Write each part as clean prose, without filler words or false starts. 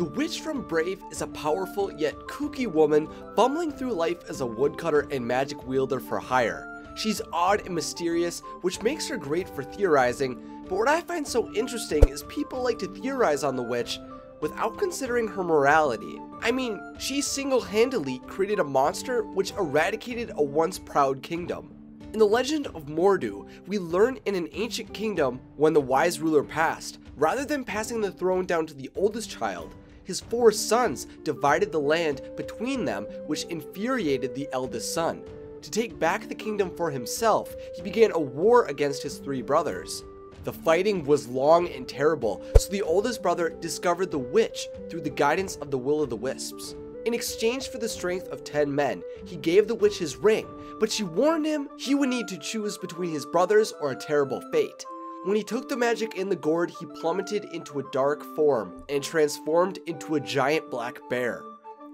The witch from Brave is a powerful yet kooky woman bumbling through life as a woodcutter and magic wielder for hire. She's odd and mysterious, which makes her great for theorizing, but what I find so interesting is people like to theorize on the witch without considering her morality. I mean, she single-handedly created a monster which eradicated a once proud kingdom. In the legend of Mor'du, we learn in an ancient kingdom when the wise ruler passed, rather than passing the throne down to the oldest child, his 4 sons divided the land between them, which infuriated the eldest son. To take back the kingdom for himself, he began a war against his 3 brothers. The fighting was long and terrible, so the oldest brother discovered the witch through the guidance of the Will-o'-the-Wisps. In exchange for the strength of 10 men, he gave the witch his ring, but she warned him he would need to choose between his brothers or a terrible fate. When he took the magic in the gourd, he plummeted into a dark form and transformed into a giant black bear.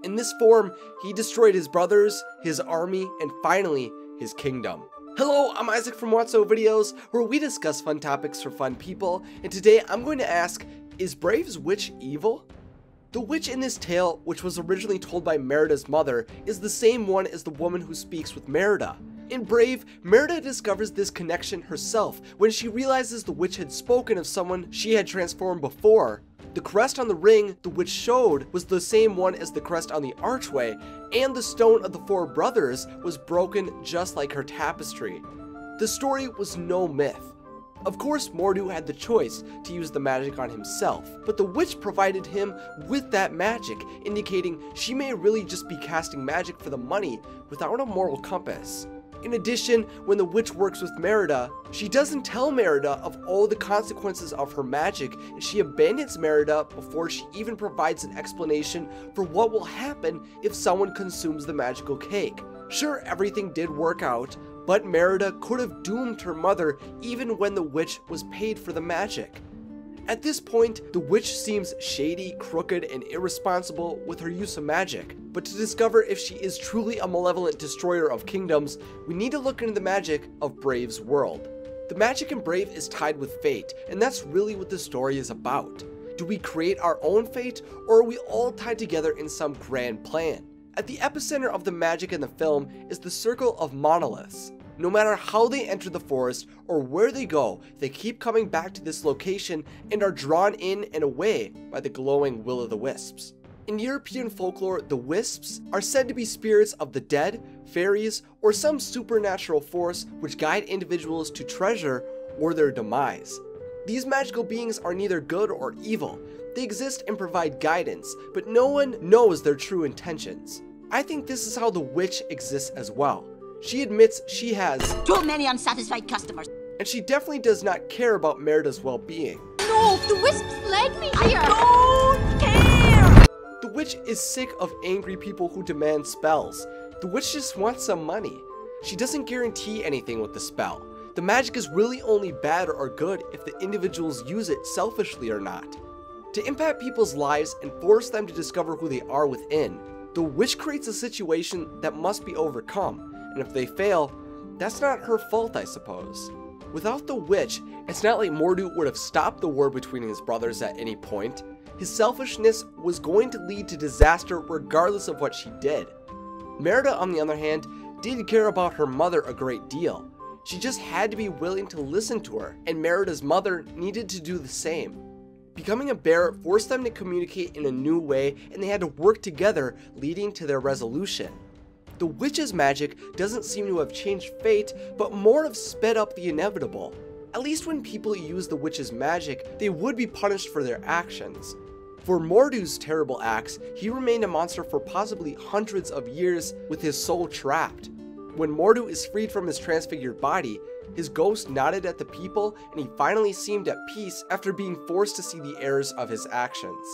In this form, he destroyed his brothers, his army, and finally, his kingdom. Hello, I'm Isaac from Whatso Videos, where we discuss fun topics for fun people, and today I'm going to ask, is Brave's witch evil? The witch in this tale, which was originally told by Merida's mother, is the same one as the woman who speaks with Merida. In Brave, Merida discovers this connection herself when she realizes the witch had spoken of someone she had transformed before. The crest on the ring the witch showed was the same one as the crest on the archway, and the stone of the 4 brothers was broken just like her tapestry. The story was no myth. Of course, Mor'du had the choice to use the magic on himself, but the witch provided him with that magic, indicating she may really just be casting magic for the money without a moral compass. In addition, when the witch works with Merida, she doesn't tell Merida of all the consequences of her magic, and she abandons Merida before she even provides an explanation for what will happen if someone consumes the magical cake. Sure, everything did work out, but Merida could have doomed her mother even when the witch was paid for the magic. At this point, the witch seems shady, crooked, and irresponsible with her use of magic. But to discover if she is truly a malevolent destroyer of kingdoms, we need to look into the magic of Brave's world. The magic in Brave is tied with fate, and that's really what the story is about. Do we create our own fate, or are we all tied together in some grand plan? At the epicenter of the magic in the film is the Circle of Monoliths. No matter how they enter the forest or where they go, they keep coming back to this location and are drawn in and away by the glowing Will-o'-the-Wisps. In European folklore, the wisps are said to be spirits of the dead, fairies, or some supernatural force which guide individuals to treasure or their demise. These magical beings are neither good or evil. They exist and provide guidance, but no one knows their true intentions. I think this is how the witch exists as well. She admits she has too many unsatisfied customers, and she definitely does not care about Merida's well-being. No, the wisps led me here! I don't care! The witch is sick of angry people who demand spells. The witch just wants some money. She doesn't guarantee anything with the spell. The magic is really only bad or good if the individuals use it selfishly or not. To impact people's lives and force them to discover who they are within, the witch creates a situation that must be overcome. And if they fail, that's not her fault, I suppose. Without the witch, it's not like Mor'du would have stopped the war between his brothers at any point. His selfishness was going to lead to disaster regardless of what she did. Merida, on the other hand, did care about her mother a great deal. She just had to be willing to listen to her, and Merida's mother needed to do the same. Becoming a bear forced them to communicate in a new way, and they had to work together, leading to their resolution. The witch's magic doesn't seem to have changed fate, but more have sped up the inevitable. At least when people use the witch's magic, they would be punished for their actions. For Mor'du's terrible acts, he remained a monster for possibly hundreds of years with his soul trapped. When Mor'du is freed from his transfigured body, his ghost nodded at the people and he finally seemed at peace after being forced to see the errors of his actions.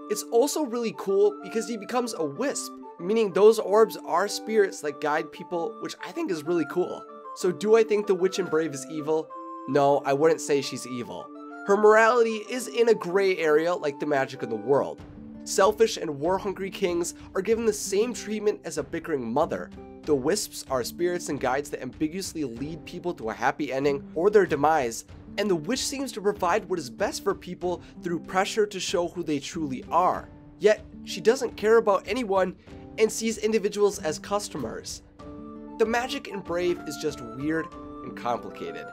It's also really cool because he becomes a wisp, meaning those orbs are spirits that guide people, which I think is really cool. So do I think the witch in Brave is evil? No, I wouldn't say she's evil. Her morality is in a gray area like the magic of the world. Selfish and war-hungry kings are given the same treatment as a bickering mother. The wisps are spirits and guides that ambiguously lead people to a happy ending or their demise, and the witch seems to provide what is best for people through pressure to show who they truly are. yet she doesn't care about anyone and sees individuals as customers. The magic in Brave is just weird and complicated.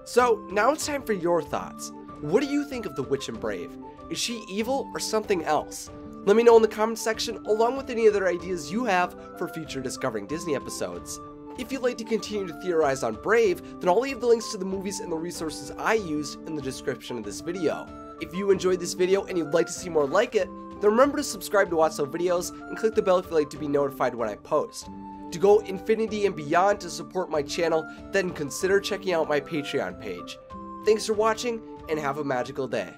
So now it's time for your thoughts. What do you think of the witch in Brave? Is she evil or something else? Let me know in the comment section along with any other ideas you have for future Discovering Disney episodes. If you'd like to continue to theorize on Brave, then I'll leave the links to the movies and the resources I used in the description of this video. If you enjoyed this video and you'd like to see more like it, then remember to subscribe to Watso Videos and click the bell if you'd like to be notified when I post. To go infinity and beyond to support my channel, then consider checking out my Patreon page. Thanks for watching and have a magical day.